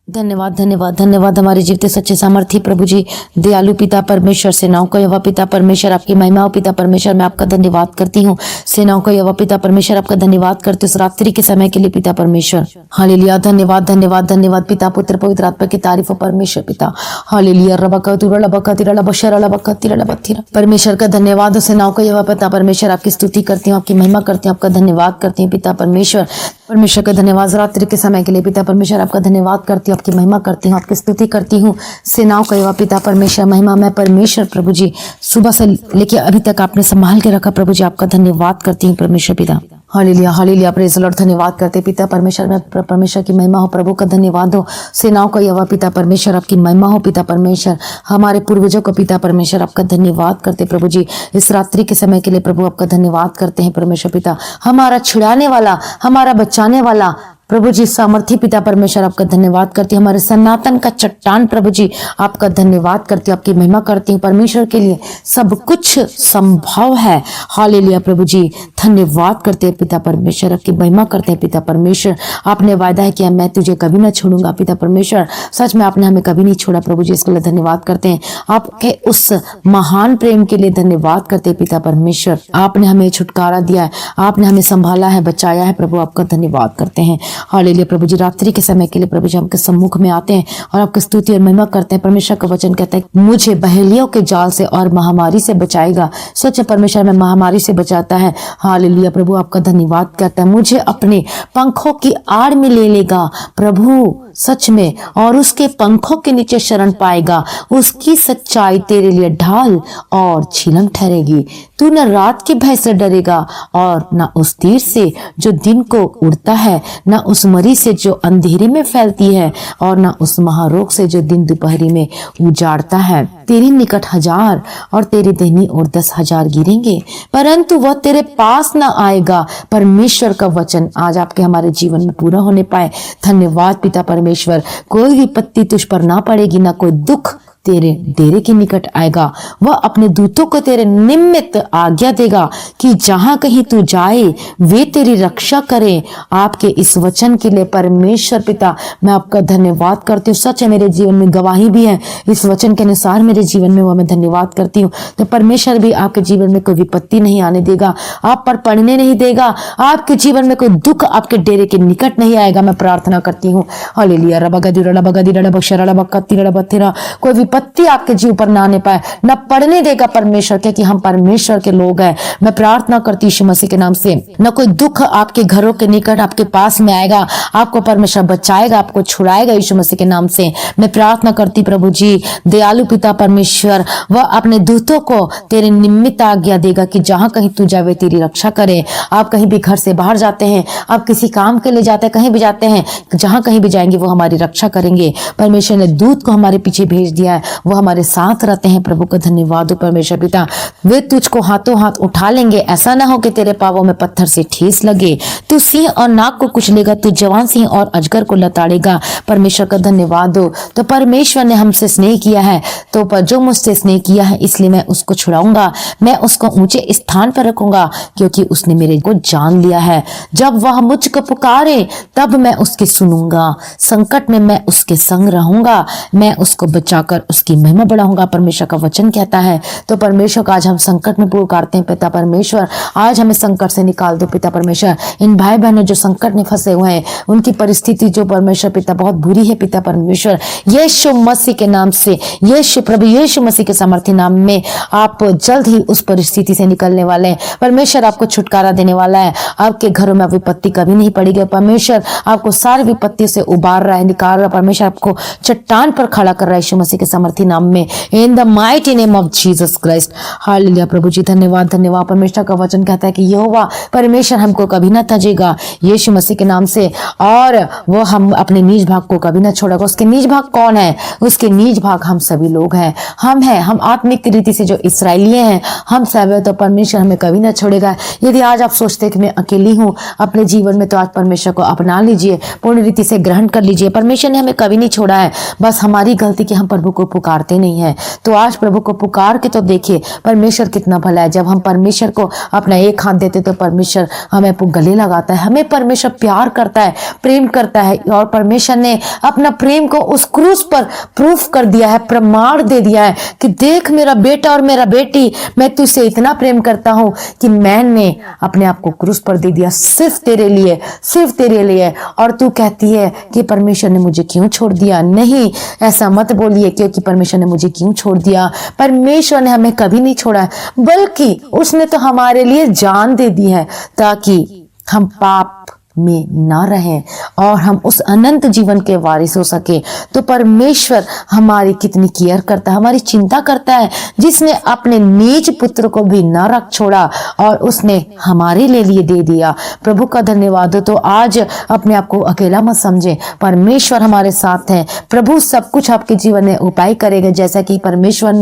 धन्यवाद धन्यवाद धन्यवाद हमारे जीवते सच्चे सामर्थी प्रभु जी, दयालु पिता परमेश्वर, सेनाओं का यहोवा पिता परमेश्वर, आपकी महिमा हो पिता परमेश्वर। मैं आपका धन्यवाद करती हूँ। सेनाओं का यहोवा पिता परमेश्वर, आपका धन्यवाद करती हूँ इस रात्रि के समय के लिए पिता परमेश्वर। हालेलुया, धन्यवाद धन्यवाद धन्यवाद पिता पुत्र पवित्र आत्मा की तारीफ हो परमेश्वर पिता। हालेलुया, परमेश्वर का धन्यवाद हो। सेनाओं का यहोवा पिता परमेश्वर, आपकी स्तुति करती हूँ, आपकी महिमा करती हूँ, आपका धन्यवाद करती हूँ पिता परमेश्वर। परमेश्वर का धन्यवाद रात्रि के समय के लिए पिता परमेश्वर, आपका धन्यवाद करती हूँ, आपकी महिमा करती हूँ, आपकी स्तुति करती हूँ। सेनाओं का यहोवा पिता परमेश्वर, महिमा मैं परमेश्वर प्रभु जी, सुबह से लेके अभी तक आपने संभाल के रखा प्रभु जी, आपका धन्यवाद करती हूँ परमेश्वर पिता। Hallelujah hallelujah, praise the Lord, धन्यवाद करते पिता परमेश्वर में परमेश्वर की महिमा हो, प्रभु का धन्यवाद हो। सेनाओं का यहोवा पिता परमेश्वर, आपकी महिमा हो पिता परमेश्वर। हमारे पूर्वजों को पिता परमेश्वर, आपका धन्यवाद करते प्रभु जी, इस रात्रि के समय के लिए प्रभु आपका धन्यवाद करते हैं परमेश्वर पिता। हमारा छुड़ाने वाला, हमारा बचाने वाला प्रभु जी, सामर्थी पिता परमेश्वर, आपका धन्यवाद करती हूँ। हमारे सनातन का चट्टान प्रभु जी, आपका धन्यवाद करती हूँ, आपकी महिमा करती हूँ। परमेश्वर के लिए सब कुछ संभव है। हालेलुया प्रभु जी, धन्यवाद करते हैं पिता परमेश्वर, आपकी महिमा करते हैं पिता परमेश्वर। आपने वायदा है कि मैं तुझे कभी ना छोड़ूंगा पिता परमेश्वर। सच में आपने हमें कभी नहीं छोड़ा प्रभु जी, इसके लिए धन्यवाद करते हैं। आपके उस महान प्रेम के लिए धन्यवाद करते हैं पिता परमेश्वर। आपने हमें छुटकारा दिया है, आपने हमें संभाला है, बचाया है प्रभु, आपका धन्यवाद करते हैं। हालेलुया प्रभु जी, रात्रि के समय के लिए प्रभु जी आपके सम्मुख में आते हैं और आपकी स्तुति और महिमा करते हैं। परमेश्वर का वचन कहता है मुझे बहेलियों के जाल से और महामारी से बचाएगा। सच परमेश्वर में महामारी से बचाता है। हालेलुया प्रभु, आपका धन्यवाद करता है। मुझे अपने पंखों की आड़ में ले लेगा प्रभु, सच में, और उसके पंखों के नीचे शरण पाएगा। उसकी सच्चाई तेरे लिए ढाल और छीलन ठहरेगी। तू न रात के भय से डरेगा और न उस तीर से जो दिन को उड़ता है, न उस मरी से जो अंधेरे में फैलती है, और न उस महारोग से जो दिन दोपहरी में उजाड़ता है। तेरे निकट 1000 और तेरे दाहिनी ओर 10,000 गिरेंगे, परंतु वह तेरे पास न आएगा। परमेश्वर का वचन आज आपके हमारे जीवन में पूरा होने पाए। धन्यवाद पिता परमेश्वर। कोई विपत्ति तुझ पर ना पड़ेगी, ना कोई दुख तेरे डेरे के निकट आएगा। वह अपने दूतों को तेरे निमित्त आज्ञा देगा कि जहां कहीं तू जाए वे तेरी रक्षा करें। आपके इस वचन के लिए परमेश्वर पिता, मैं आपका धन्यवाद करती हूँ। सच है, मेरे जीवन में गवाही भी है इस वचन के अनुसार मेरे जीवन में, वह मैं धन्यवाद करती हूँ। तो परमेश्वर भी आपके जीवन में कोई विपत्ति नहीं आने देगा, आप पर पड़ने नहीं देगा। आपके जीवन में कोई दुख आपके डेरे के निकट नहीं आएगा, मैं प्रार्थना करती हूँ। हालेलुया, कोई विपत्ति आपके जीव पर ना आने पाए, न पड़ने देगा परमेश्वर, क्योंकि हम परमेश्वर के लोग हैं। मैं प्रार्थना करती यीशु मसीह के नाम से, न कोई दुख आपके घरों के निकट आपके पास में आएगा। आपको परमेश्वर बचाएगा, आपको छुड़ाएगा यीशु मसीह के नाम से। मैं प्रार्थना करती प्रभु जी, दयालु पिता परमेश्वर, वह अपने दूतों को तेरे निमित्त आज्ञा देगा कि जहां कहीं तू जावे तेरी रक्षा करे। आप कहीं भी घर से बाहर जाते हैं, आप किसी काम के लिए जाते हैं, कहीं भी जाते हैं, जहां कहीं भी जाएंगे वो हमारी रक्षा करेंगे। परमेश्वर ने दूत को हमारे पीछे भेज दिया है, वो हमारे साथ रहते हैं। प्रभु का धन्यवाद हो परमेश्वर पिता। वे तुझको हाथों हाथ उठा लेंगे, ऐसा ना हो कि तेरे पांवों में पत्थर से ठेस लगे। तू सिंह और नाग को कुचलेगा, तू जवान सिंह और अजगर को लताड़ेगा। परमेश्वर का धन्यवाद हो। तो परमेश्वर ने हमसे स्नेह किया है, तो पर जो मुझसे स्नेह किया है इसलिए मैं उसको छुड़ाऊंगा, मैं उसको ऊंचे स्थान पर रखूंगा, क्योंकि उसने मेरे को जान लिया है। जब वह मुझको पुकारे तब मैं उसकी सुनूंगा, संकट में मैं उसके संग रहूंगा, मैं उसको बचाकर उसकी महिमा बढ़ाऊंगा। परमेश्वर का वचन कहता है। तो परमेश्वर का आज हम संकट में पुकारते हैं पिता परमेश्वर, आज हमें संकट से निकाल दो पिता परमेश्वर। इन भाई बहनों जो संकट में फंसे हुए हैं, उनकी परिस्थिति जो परमेश्वर पिता बहुत बुरी है पिता परमेश्वर, यीशु मसीह के नाम से, यीशु प्रभु यीशु मसीह के सामर्थ्य नाम में आप जल्द ही उस परिस्थिति से निकलने वाले हैं। परमेश्वर आपको छुटकारा देने वाला है। आपके घरों में विपत्ति कभी नहीं पड़ेगी। परमेश्वर आपको सारी विपत्ति से उबार रहा है, निकाल रहा है। परमेश्वर आपको चट्टान पर खड़ा कर रहा है यीशु मसीह के सामर्थ्य नाम में, in the mighty name of Jesus Christ. Hallelujah प्रभु जी, धन्यवाद धन्यवाद। परमेश्वर का वचन कहता है कि यहोवा परमेश्वर हमको कभी ना तजेगा यीशु मसीह के नाम से, और वो हम अपने निज भाग को कभी ना छोड़ेगा। उसके निज भाग कौन है? उसके निज भाग हम सभी लोग हैं, हम हैं, हम आत्मिक रीति से जो इसराइली हैं, हम सब हैं। तो परमेश्वर हमें कभी ना छोड़ेगा। यदि आज आप सोचते हैं कि मैं अकेली हूँ अपने जीवन में, तो आज परमेश्वर को अपना लीजिए, पूर्ण रीति से ग्रहण कर लीजिए। परमेश्वर ने हमें कभी नहीं छोड़ा है, बस हमारी गलती कि हम प्रभु को पुकारते नहीं है। तो आज प्रभु को पुकार के तो देखिए परमेश्वर कितना भला है। जब हम परमेश्वर को अपना एक हाथ देते तो परमेश्वर हमें गले लगाता है। हमें परमेश्वर प्यार करता है, प्रेम करता है, और परमेश्वर ने अपना प्रेम को उस क्रूस पर प्रूफ कर दिया है, प्रमाण दे दिया है कि देख मेरा बेटा और मेरा बेटी, मैं तुझसे इतना प्रेम करता हूं कि मैंने अपने आप को क्रूस पर दे दिया सिर्फ तेरे लिए, सिर्फ तेरे लिए। और तू कहती है कि परमेश्वर ने मुझे क्यों छोड़ दिया। नहीं, ऐसा मत बोलिए क्योंकि परमेश्वर ने मुझे क्यों छोड़ दिया। परमेश्वर ने हमें कभी नहीं छोड़ा है, बल्कि उसने तो हमारे लिए जान दे दी है ताकि हम पाप में ना रहें और हम उस अनंत जीवन के वारिस हो सके। तो परमेश्वर हमारी कितनी केयर करता है, हमारी चिंता करता है, जिसने अपने निज पुत्र को भी ना रख छोड़ा और उसने हमारे लिए दे दिया। प्रभु का धन्यवाद हो। तो आज अपने आप को अकेला मत समझे, परमेश्वर हमारे साथ है। प्रभु सब कुछ आपके जीवन में उपाय करेगा, जैसे कि परमेश्वर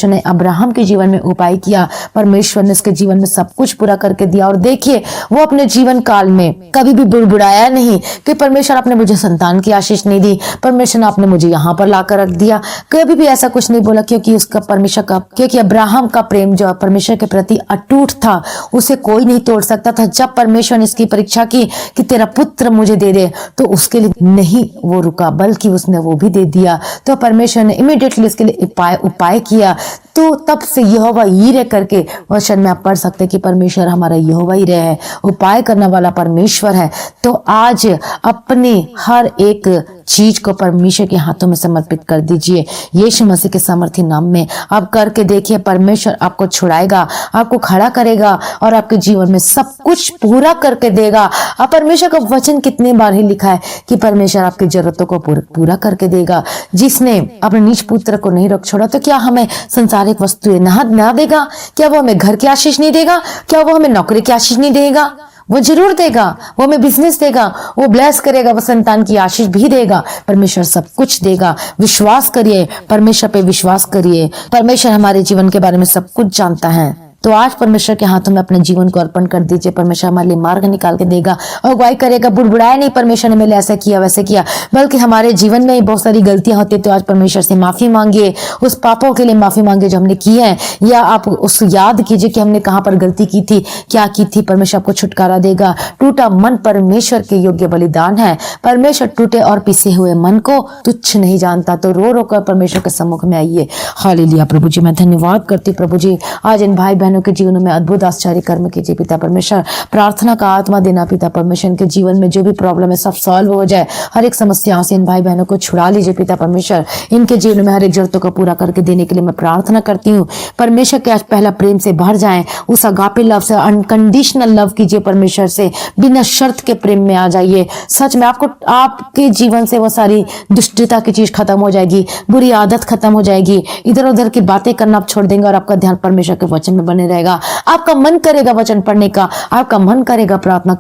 ने अब्राहम के जीवन में उपाय किया। परमेश्वर ने उसके जीवन में सब कुछ पूरा करके दिया। और देखिए वो अपने जीवन काल में कभी भी बुड़बुड़ाया नहीं कि परमेश्वर आपने मुझे संतान की आशीष नहीं दी, परमेश्वर ने आपने मुझे यहाँ पर लाकर रख दिया। कभी भी ऐसा कुछ नहीं बोला, क्योंकि अब्राहम का प्रेम जो परमेश्वर के प्रति अटूट था, उसे कोई नहीं तोड़ सकता था। जब परमेश्वर ने इसकी परीक्षा की कि तेरा पुत्र मुझे दे दे, तो उसके लिए नहीं वो रुका, बल्कि उसने वो भी दे दिया। तो परमेश्वर ने इमीडिएटली इसके लिए उपाय किया। तो तब से यहोवा यीरे करके वचन में आप पढ़ सकते कि परमेश्वर हमारा यहोवा यीरे है, उपाय करने वाला परमेश्वर है। तो आज अपने हर एक चीज को परमेश्वर के हाथों में समर्पित कर दीजिए। यीशु मसीह के सामर्थी नाम में आप करके देखिए, परमेश्वर आपको छुड़ाएगा, आपको खड़ा करेगा और आपके जीवन में सब कुछ पूरा करके देगा। अब परमेश्वर का वचन कितने बार ही लिखा है कि परमेश्वर आपकी जरूरतों को पूरा करके देगा। जिसने अपने निज पुत्र को नहीं रख छोड़ा, तो क्या हमें संसारिक वस्तुएं ना देगा? क्या वो हमें घर की आशीष नहीं देगा? क्या वो हमें नौकरी की आशीष नहीं देगा? वो जरूर देगा। वो हमें बिजनेस देगा, वो ब्लेस करेगा, वो संतान की आशीष भी देगा। परमेश्वर सब कुछ देगा। विश्वास करिए, परमेश्वर पे विश्वास करिए। परमेश्वर हमारे जीवन के बारे में सब कुछ जानता है। तो आज परमेश्वर के हाथों में अपने जीवन को अर्पण कर दीजिए। परमेश्वर हमारे लिए मार्ग निकाल के देगा और अगुवाई करेगा। बुड़बुड़ाया नहीं परमेश्वर ने मेरे ऐसा किया वैसे किया, बल्कि हमारे जीवन में बहुत सारी गलतियां होती है। तो आज परमेश्वर से माफी मांगिए, उस पापों के लिए माफी मांगिए जो हमने की है, या आप उस याद कीजिए कि हमने कहाँ पर गलती की थी, क्या की थी। परमेश्वर आपको छुटकारा देगा। टूटा मन परमेश्वर के योग्य बलिदान है। परमेश्वर टूटे और पिसे हुए मन को तुच्छ नहीं जानता। तो रो रो कर परमेश्वर के सम्मुख में आइए। हालेलुया। प्रभु जी मैं धन्यवाद करती हूँ। प्रभु जी आज इन भाई बहनों के जीवनों में अद्भुत आश्चर्य कर्म कीजिए पिता परमेश्वर। प्रार्थना का आत्मा देना पिता परमेश्वर, इनके जीवन में जो भी प्रॉब्लम है सब सॉल्व हो जाए। हर एक समस्याओं से इन भाई बहनों को छुड़ा लीजिए पिता परमेश्वर। इनके जीवन में हर एक जरूरतों को पूरा करके देने के लिए मैं प्रार्थना करती हूँ। परमेश्वर के आज पहला प्रेम से भर जाएं, उस अगापे लव से, अनकंडीशनल लव कीजिए परमेश्वर से, बिना शर्त के प्रेम में आ जाइए। सच में आपके जीवन से वो सारी दुष्टता की चीज खत्म हो जाएगी, बुरी आदत खत्म हो जाएगी, इधर उधर की बातें करना आप छोड़ देंगे और आपका ध्यान परमेश्वर के वचन में बने रहेगा। आपका मन करेगा वचन पढ़ने का, आपका मन करेगा प्रार्थना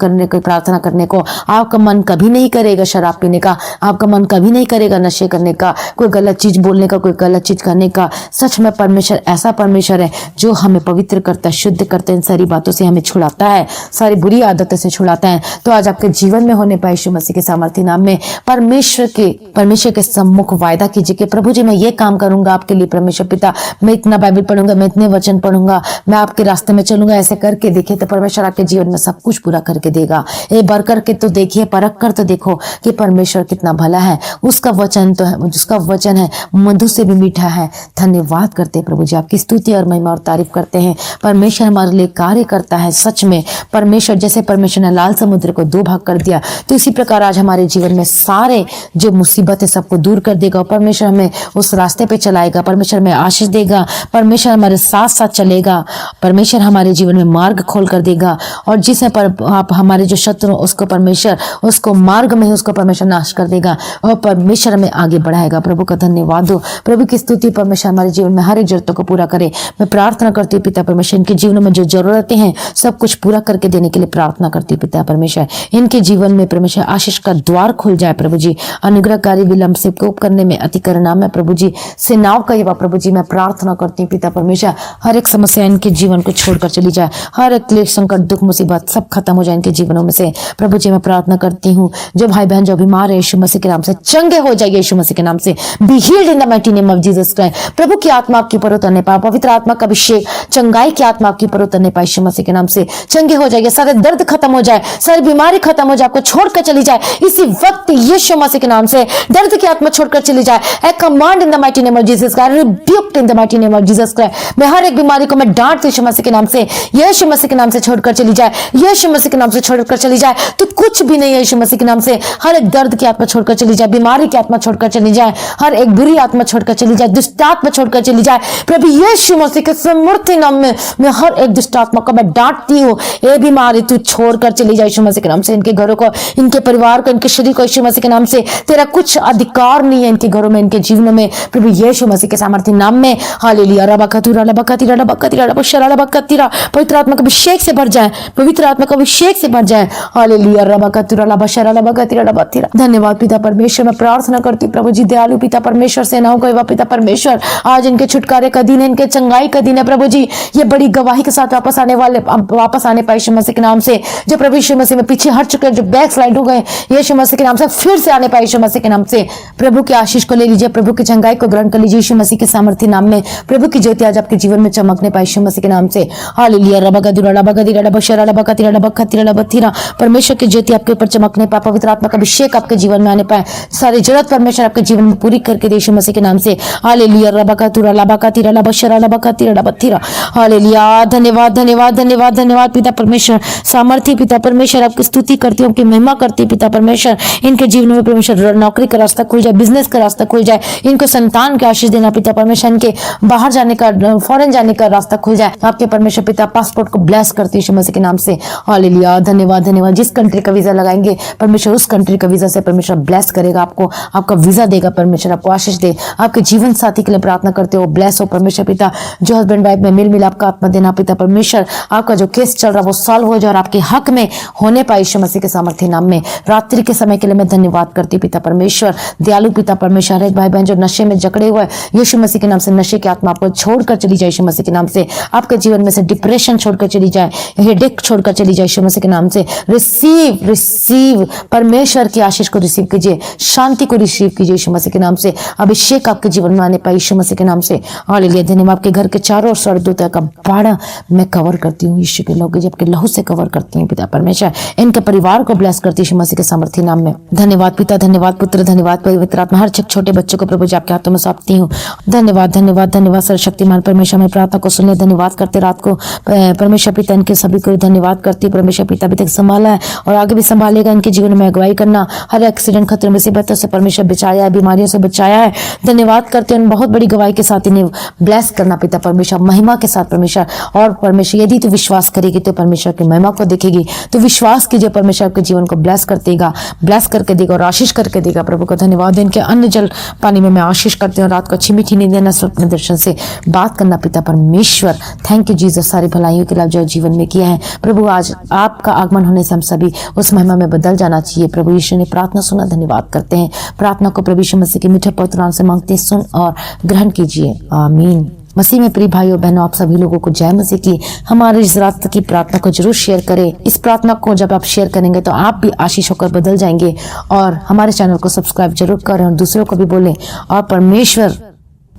करने को, आपका मन कभी नहीं करेगा शराब पीने का, आपका मन कभी नहीं करेगा नशे करने का, कोई गलत चीज बोलने का, कोई गलत चीज करने का। सच में परमेश्वर ऐसा परमेश्वर है जो हमें पवित्र करता है, शुद्ध करता है, इन सारी बातों से हमें छुड़ाता है, सारी बुरी आदतों से छुड़ाता है। तो आज आपके जीवन में होने पाए यीशु मसीह के सामर्थी नाम में परमेश्वर के सम्मुख वायदा कीजिए कि प्रभु जी मैं ये काम करूंगा आपके लिए। परमेश्वर पिता मैं इतना बाइबल पढ़ूंगा, मैं इतने वचन पढ़ूंगा, मैं आपके रास्ते में चलूंगा। ऐसे करके देखिए तो परमेश्वर आपके जीवन में सब कुछ पूरा करके देगा। ये बर करके तो देखिए, परख कर तो देखो कि परमेश्वर कितना भला है। उसका वचन तो है, जिसका वचन है मधु से भी मीठा है। धन्यवाद करते हैं प्रभु जी, आपकी स्तुति और महिमा और तारीफ करते हैं। परमेश्वर हमारे लिए कार्य करता है। सच में परमेश्वर, जैसे परमेश्वर ने लाल समुद्र को 2 भाग कर दिया, तो इसी प्रकार आज हमारे जीवन में सारे जो मुसीबत है सबको दूर कर देगा। परमेश्वर हमें उस रास्ते पे चलाएगा, परमेश्वर हमें आशीष देगा, परमेश्वर हमारे साथ साथ चलेगा, परमेश्वर हमारे जीवन में मार्ग खोल कर देगा। और जिसमें आप हमारे जो शत्रु उसको परमेश्वर उसको मार्ग में ही उसको परमेश्वर नाश कर देगा और परमेश्वर हमें आगे बढ़ाएगा। प्रभु का धन्यवाद हो, प्रभु की स्तुति। परमेश्वर हमारे जीवन में हर एक जरूरतों को पूरा करे। मैं प्रार्थना करती हूँ पिता परमेश्वर, इनके जीवन में जो जरूरतें हैं सब कुछ पूरा करके देने के लिए प्रार्थना करती हूँ पिता परमेश्वर। इनके जीवन में परमेश्वर आशीष का द्वार खुल जाए प्रभु जी। अनुग्रहकारी विलंब से कोप करने में अति करुणा में प्रभु जी, सेनाओं का यहोवा प्रभु जी मैं प्रार्थना करती हूँ पिता परमेश्वर। हर एक समस्या इनके इनके जीवन को छोड़कर चली जाए। हर एक क्लेश, संकट, दुख, मुसीबत सब खत्म हो जाए इनके जीवनों में से। प्रभु जी मैं प्रार्थना करती हूँ, जो भाई बहन जो बीमार है यीशु मसीह के नाम से चंगे हो जाइए, यीशु मसीह के नाम से। Be healed in the mighty name of Jesus Christ. प्रभु की आत्मा आपके ऊपर उतरने पाए, पवित्र आत्मा का अभिषेक, चंगाई की आत्मा आपके ऊपर उतरने पाए यीशु मसीह के नाम से। चंगे हो जाइए, सारे दर्द खत्म हो जाए, सारी बीमारी खत्म हो जाए, आपको छोड़कर चली जाए इसी वक्त यीशु मसीह के नाम से। दर्द की आत्मा छोड़कर चली जाए। आई command in the mighty name of Jesus Christ, rebuked in the mighty name of Jesus Christ. मैं हर एक बीमारी को मैं डांट यीशु मसीह के नाम से, यीशु मसीह के नाम से छोड़कर चली जाए, यीशु मसीह के नाम से छोड़कर चली जाए। तो कुछ भी नहीं है यीशु मसीह के नाम से। हर एक दर्द की आत्मा छोड़कर चली जाए, बीमारी की आत्मा छोड़कर चली जाए, हर एक बुरी आत्मा छोड़कर चली जाए, दुष्ट आत्मा छोड़कर चली जाए। प्रभु यीशु मसीह के समर्थी नाम में मैं हर एक दुष्ट आत्मा को मैं डांटती हूँ, ये बीमारी तू छोड़कर चली जाए यीशु मसीह के नाम से। इनके घरों को, इनके परिवार को, इनके शरीर को यीशु मसीह के नाम से तेरा कुछ अधिकार नहीं है इनके घरों में, इनके जीवनों में। प्रभु यीशु मसीह के सामर्थ्य नाम में हालेलुया। रबकतुरा लबकतिरा लबकतिरा लबशरा लबकतिरा, पवित्र आत्मा का अभिषेक से भर जाए, पवित्र आत्मा का अभिषेक से भर जाए। हालेलुया। रबकतुरा लबशरा लबकतिरा लबकतिरा। धन्यवाद पिता परमेश्वर। मैं प्रार्थना करती हूँ प्रभु जी, दयालु पिता परमेश्वर, सेनाओं का पिता परमेश्वर, आज इनके छुटकारे का दिन है, इनके चंगाई का दिन है प्रभु जी। ये बड़ी गवाही के साथ वापस आने पाए यीशु मसीह के नाम से। जो प्रभु यीशु मसीह में पीछे हट चुके हैं, जो बैक स्लाइड हो गए, यीशु मसीह के नाम से फिर से आने पाए यीशु मसीह के नाम से। प्रभु की आशीष को ले लीजिए, प्रभु की चंगाई को ग्रहण कर लीजिए यीशु मसीह के सामर्थ्य नाम में। प्रभु की ज्योति आज आपके जीवन में चमकने पाए यीशु मसीह के नाम से। हालेलुया। रबकतुरा लबकतिरा लबशरा लबकतिरा लबकतिरा लबकतिरा, परमेश्वर की ज्योति आपके ऊपर चमकने पाए, पवित्र आत्मा का अभिषेक आपके जीवन में आने पाए, सारी जरूरत परमेश्वर आपके जीवन में पूरी करके दे यीशु मसीह के नाम से। हालेलुया। रबकतुरा लबकतिरा लबशरा लबकतिरा लबकतिरा। हालेलुया। धन्यवाद धन्यवाद धन्यवाद धन्यवाद पिता परमेश्वर, सामर्थ्य पिता परमेश्वर, आपकी स्तुति करती हूँ, आपकी महिमा करती हूँ पिता परमेश्वर। इनके जीवन में परमेश्वर नौकरी का रास्ता खुल जाए, बिजनेस का रास्ता खुल जाए, इनको संतान की आशीष देना पिता परमेश्वर, इनके बाहर जाने का, फॉरेन जाने का रास्ता खुल जाए आपके परमेश्वर पिता। पासपोर्ट को ब्लेस करती यीशु मसीह के नाम से। हालेलुया। धन्यवाद धन्यवाद। जिस कंट्री का वीजा लगाएंगे परमेश्वर, उस कंट्री का वीजा से परमेश्वर ब्लेस करेगा आपको, आपका वीजा देगा परमेश्वर, आपको आशीष दे। आपके जीवन साथी के लिए प्रार्थना करते हो, ब्लेस हो परमेश्वर पिता। जो हस्बैंड वाइफ में मिल मिलाप का आत्मा देना पिता परमेश्वर, आपका जो केस चल रहा है वो सॉल्व हो जाए और आपके हक में होने पाए यीशु मसीह के सामर्थ्य नाम में। रात्रि के समय के लिए मैं धन्यवाद करती पिता परमेश्वर, दयालु पिता परमेश्वर। एक भाई बहन जो नशे में जकड़े हुए यीशु मसीह के नाम से, नशे की आत्मा आपको छोड़कर चली जाए यीशु मसीह के नाम से। आपके जीवन में से डिप्रेशन छोड़कर चली जाए, हेडेक छोड़कर चली जाए यीशु मसीह के नाम से। रिसीव परमेश्वर की आशीष को रिसीव कीजिए, शांति को रिसीव कीजिए यीशु मसीह के नाम से। अभिषेक आपके जीवन में आने पाए यीशु मसीह के नाम से। हालेलुया। धन्यवाद। आपके घर के चारों ओर स्वर्गदूतों का बाड़ा मैं कवर करती हूँ यीशु के लहू, जबकि लहू से कवर करती हूँ पिता परमेश्वर। इनके परिवार को ब्लेस करती यीशु मसीह के सामर्थ्य नाम में। धन्यवाद पिता, धन्यवाद पुत्र, धन्यवाद पवित्र आत्मा। हर छोटे बच्चों को प्रभु जी आपके हाथों में सौंपती हूँ। धन्यवाद धन्यवाद धन्यवाद सर्वशक्तिमान परमेश्वर। मैं प्रार्थना को सुनने धन्यवाद करते रात को परमेश्वर पिता, इनके सभी को धन्यवाद करती हूँ परमेश्वर पिता। अभी तक संभाला है और आगे भी संभालेगा। इनके जीवन में अगुवाई करना, हर एक्सीडेंट, खतरे, मुसीबतों से परमेश्वर बचाया है, बीमारियों से बचाया है। धन्यवाद करते हैं। बहुत बड़ी गवाही के साथ इन्हें ब्लेस करना पिता परमेश्वर, महिमा के साथ परमेश्वर। और परमेश्वर यदि तू विश्वास करेगी तो परमेश्वर की महिमा को देखेगी। तो विश्वास कीजिए, परमेश्वर आपके जीवन को ब्लेस कर देगा, ब्लेस करके देगा और आशीष करके देगा। प्रभु को धन्यवाद। इनके अन्न जल पानी में मैं आशीष करती हूँ। रात को अच्छी मीठी नींद देना, स्वप्न दर्शन से बात करना पिता परमेश्वर। थैंक यू जीसस, सारी भलाइयों के लाभ जो जीवन में किया है प्रभु। आज आपका आगमन होने से हम सभी उस महिमा में बदल जाना चाहिए। प्रभु यीशु ने प्रार्थना सुना, धन्यवाद करते हैं। प्रार्थना को प्रभु यीशु मसीह के मीठे पवित्र नाम से मांगते हैं, सुन और ग्रहण कीजिए। आमीन। मसीह में प्रिय भाइयों बहनों, आप सभी लोगों को जय मसीह की। हमारे इस रात की प्रार्थना को जरूर शेयर करें। इस प्रार्थना को जब आप शेयर करेंगे तो आप भी आशीष होकर बदल जाएंगे। और हमारे चैनल को सब्सक्राइब जरूर करें और दूसरों को भी बोलें। और परमेश्वर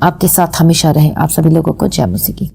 आपके साथ हमेशा रहे। आप सभी लोगों को जय मसीह की।